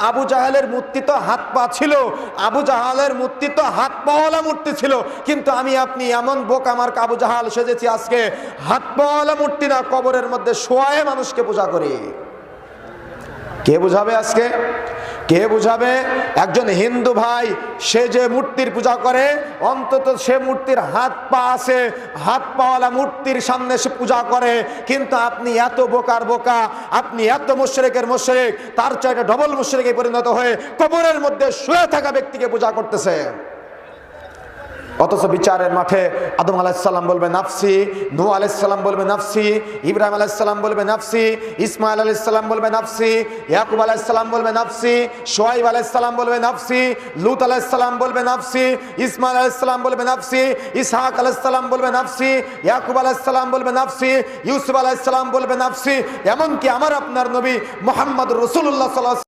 আবু জাহেলের মূর্তি তো হাত পা ছিল, আবু জাহেলের মূর্তি তো হাত পাওয়ালা মূর্তি ছিল, কিন্তু আমি আপনি এমন বোকা মার্কা আবু জাহেল সেজেছি আজকে হাত পাওয়ালা মূর্তি না, কবরের মধ্যে শোয়ায় মানুষকে পূজা করি। কে বুঝাবে আজকে? কে বুঝাবে? একজন হিন্দু ভাই সে যে মূর্তির পূজা করে, অন্তত সে মূর্তির হাত পা আছে, হাত পাওয়ালা মূর্তির সামনে সে পূজা করে। কিন্তু আপনি এত বোকার বোকা, আপনি এত মুশরিকের মুশরিক, তার চাইতে ডবল মুশরিকে পরিণত হয়ে কবরের মধ্যে শুয়ে থাকা ব্যক্তিকে পূজা করতেছে। অথচ বিচারের মাঠে আদম আলাইহিস সালাম বলবে নাফসি, নূহ আলাইহিস সালাম বলবে নাফসি, ইব্রাহিম আলাইহিস সালাম বলবে নাফসি, ইসমাঈল আলাইহিস সালাম বলবে নাফসি, ইয়াকুব আলাইহিস সালাম বলবে নাফসি, শুআয়ব আলাইহিস সালাম বলবে নাফসি, লূত আলাইহিস সালাম বলবে নাফসি, ইসমাঈল আলাইহিস সালাম বলবে নাফসি, ইসহাক আলাইহিস সালাম বলবে নাফসি, ইয়াকুব আলাইহিস সালাম বলবে নাফসি, ইউসুফ আলাইহিস সালাম বলবে নাফসি। এমনকি আমার আপনার নবী মুহাম্মদ রাসূলুল্লাহ সাল্লাল্লাহু